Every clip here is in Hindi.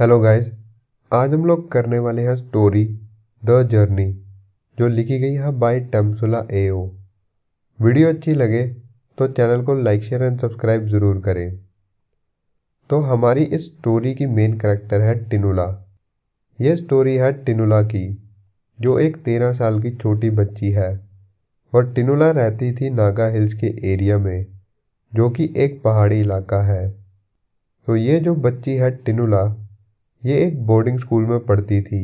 Hello guys. आज हम लोग करने वाले हैं स्टोरी द जर्नी, जो लिखी गई है बाय टमसुला एओ। वीडियो अच्छी लगे तो चैनल को लाइक शेयर एंड सब्सक्राइब ज़रूर करें। तो हमारी इस स्टोरी की मेन कैरेक्टर है टिनुला। यह स्टोरी है टिनुला की, जो एक 13 साल की छोटी बच्ची है। और टिनुला रहती थी नागा हिल्स के एरिया में, जो कि एक पहाड़ी इलाका है। तो ये जो बच्ची है टिनुला, ये एक बोर्डिंग स्कूल में पढ़ती थी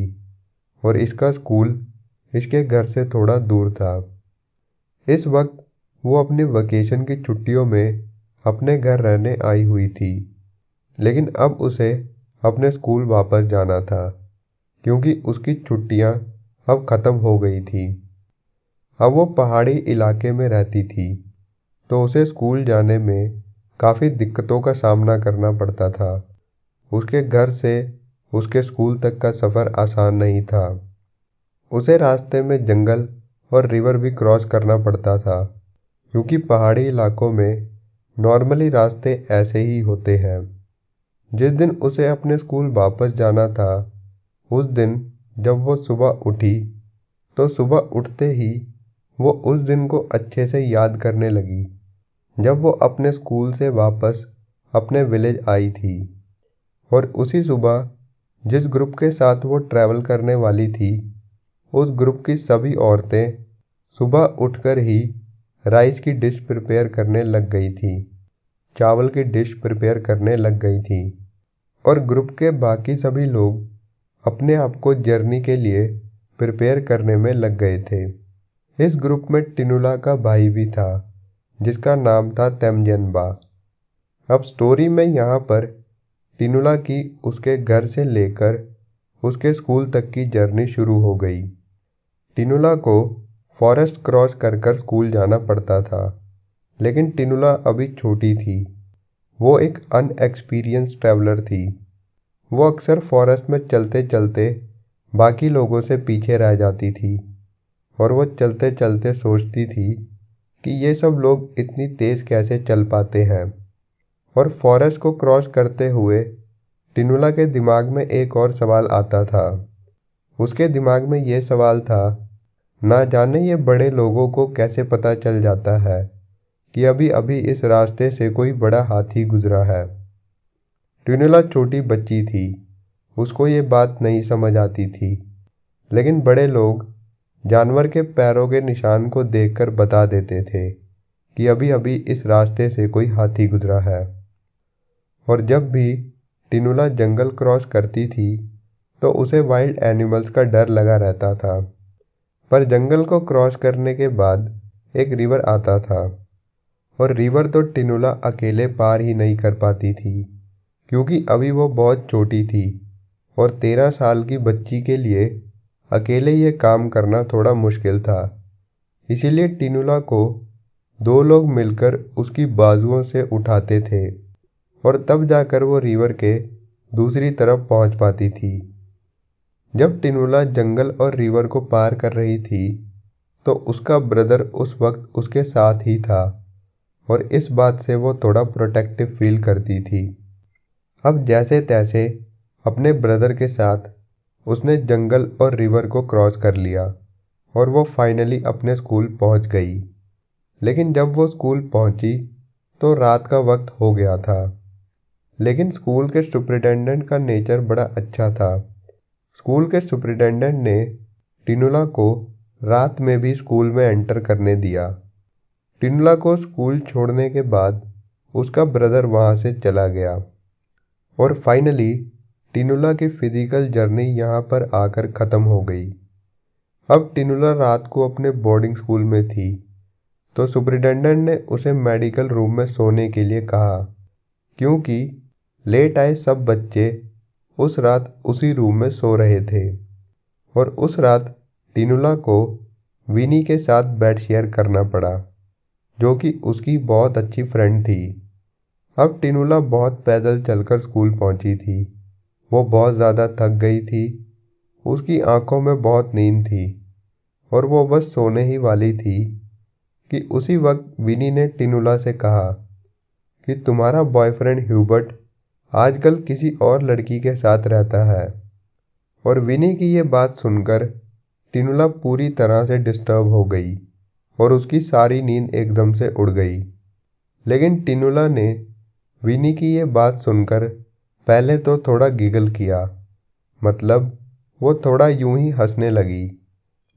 और इसका स्कूल इसके घर से थोड़ा दूर था। इस वक्त वो अपने वेकेशन की छुट्टियों में अपने घर रहने आई हुई थी, लेकिन अब उसे अपने स्कूल वापस जाना था क्योंकि उसकी छुट्टियां अब ख़त्म हो गई थी। अब वो पहाड़ी इलाके में रहती थी, तो उसे स्कूल जाने में काफ़ी दिक्कतों का सामना करना पड़ता था। उसके घर से उसके स्कूल तक का सफ़र आसान नहीं था। उसे रास्ते में जंगल और रिवर भी क्रॉस करना पड़ता था, क्योंकि पहाड़ी इलाकों में नॉर्मली रास्ते ऐसे ही होते हैं। जिस दिन उसे अपने स्कूल वापस जाना था, उस दिन जब वो सुबह उठी तो सुबह उठते ही वो उस दिन को अच्छे से याद करने लगी, जब वो अपने स्कूल से वापस अपने विलेज आई थी। और उसी सुबह जिस ग्रुप के साथ वो ट्रैवल करने वाली थी, उस ग्रुप की सभी औरतें सुबह उठकर ही राइस की डिश प्रिपेयर करने लग गई थी, चावल की डिश प्रिपेयर करने लग गई थी। और ग्रुप के बाकी सभी लोग अपने आप को जर्नी के लिए प्रिपेयर करने में लग गए थे। इस ग्रुप में टिनुला का भाई भी था, जिसका नाम था तेमजनबा। अब स्टोरी में यहाँ पर टिनुला की उसके घर से लेकर उसके स्कूल तक की जर्नी शुरू हो गई। टिनुला को फॉरेस्ट क्रॉस कर कर स्कूल जाना पड़ता था, लेकिन टिनुला अभी छोटी थी। वो एक अनएक्सपीरियंस ट्रैवलर थी। वो अक्सर फॉरेस्ट में चलते चलते बाकी लोगों से पीछे रह जाती थी, और वो चलते चलते सोचती थी कि ये सब लोग इतनी तेज़ कैसे चल पाते हैं। और फॉरेस्ट को क्रॉस करते हुए टिनुला के दिमाग में एक और सवाल आता था। उसके दिमाग में ये सवाल था, ना जाने ये बड़े लोगों को कैसे पता चल जाता है कि अभी अभी इस रास्ते से कोई बड़ा हाथी गुजरा है। टिनुला छोटी बच्ची थी, उसको ये बात नहीं समझ आती थी, लेकिन बड़े लोग जानवर के पैरों के निशान को देखकर बता देते थे कि अभी अभी इस रास्ते से कोई हाथी गुजरा है। और जब भी टिनुला जंगल क्रॉस करती थी तो उसे वाइल्ड एनिमल्स का डर लगा रहता था। पर जंगल को क्रॉस करने के बाद एक रिवर आता था, और रिवर तो टिनुला अकेले पार ही नहीं कर पाती थी, क्योंकि अभी वो बहुत छोटी थी और 13 साल की बच्ची के लिए अकेले ये काम करना थोड़ा मुश्किल था। इसीलिए टिनुला को 2 लोग मिलकर उसकी बाजुओं से उठाते थे, और तब जाकर वो रिवर के दूसरी तरफ पहुंच पाती थी। जब टिनुला जंगल और रिवर को पार कर रही थी, तो उसका ब्रदर उस वक्त उसके साथ ही था, और इस बात से वो थोड़ा प्रोटेक्टिव फील करती थी। अब जैसे तैसे अपने ब्रदर के साथ उसने जंगल और रिवर को क्रॉस कर लिया, और वो फाइनली अपने स्कूल पहुंच गई। लेकिन जब वो स्कूल पहुंची तो रात का वक्त हो गया था। लेकिन स्कूल के सुपरिटेंडेंट का नेचर बड़ा अच्छा था। स्कूल के सुपरिटेंडेंट ने टिनुला को रात में भी स्कूल में एंटर करने दिया। टिनुला को स्कूल छोड़ने के बाद उसका ब्रदर वहाँ से चला गया, और फाइनली टिनुला की फिजिकल जर्नी यहाँ पर आकर ख़त्म हो गई। अब टिनुला रात को अपने बोर्डिंग स्कूल में थी, तो सुपरिटेंडेंट ने उसे मेडिकल रूम में सोने के लिए कहा, क्योंकि लेट आए सब बच्चे उस रात उसी रूम में सो रहे थे। और उस रात टिनुला को विनी के साथ बेड शेयर करना पड़ा, जो कि उसकी बहुत अच्छी फ्रेंड थी। अब टिनुला बहुत पैदल चलकर स्कूल पहुंची थी। वो बहुत ज़्यादा थक गई थी, उसकी आंखों में बहुत नींद थी, और वो बस सोने ही वाली थी कि उसी वक्त विनी ने टिनुला से कहा कि तुम्हारा बॉयफ्रेंड ह्यूबर्ट आजकल किसी और लड़की के साथ रहता है। और विनी की ये बात सुनकर टिनुला पूरी तरह से डिस्टर्ब हो गई और उसकी सारी नींद एकदम से उड़ गई। लेकिन टिनुला ने विनी की ये बात सुनकर पहले तो थोड़ा गिगल किया, मतलब वो थोड़ा यूं ही हंसने लगी।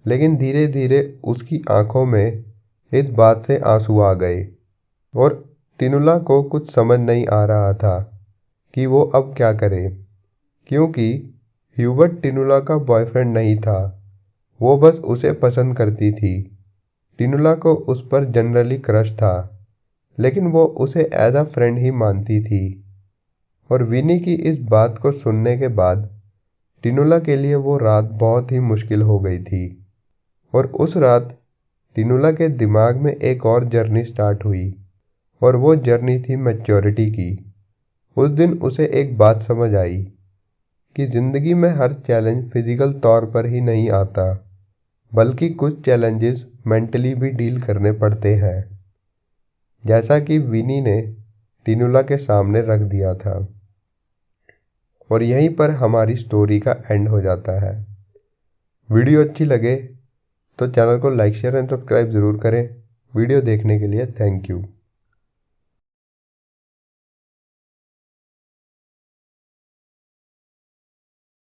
लेकिन धीरे धीरे उसकी आंखों में इस बात से आंसू आ गए और टिनुला को कुछ समझ नहीं आ रहा था कि वो अब क्या करे, क्योंकि ह्यूबर्ट टिनुला का बॉयफ्रेंड नहीं था, वो बस उसे पसंद करती थी। टिनुला को उस पर जनरली क्रश था, लेकिन वो उसे एज अ फ्रेंड ही मानती थी। और विनी की इस बात को सुनने के बाद टिनुला के लिए वो रात बहुत ही मुश्किल हो गई थी। और उस रात टिनुला के दिमाग में एक और जर्नी स्टार्ट हुई और वो जर्नी थी मैच्योरिटी की। उस दिन उसे एक बात समझ आई कि ज़िंदगी में हर चैलेंज फिजिकल तौर पर ही नहीं आता, बल्कि कुछ चैलेंजेस मेंटली भी डील करने पड़ते हैं, जैसा कि विनी ने टिनुला के सामने रख दिया था। और यहीं पर हमारी स्टोरी का एंड हो जाता है। वीडियो अच्छी लगे तो चैनल को लाइक शेयर एंड सब्सक्राइब ज़रूर करें। वीडियो देखने के लिए थैंक यू।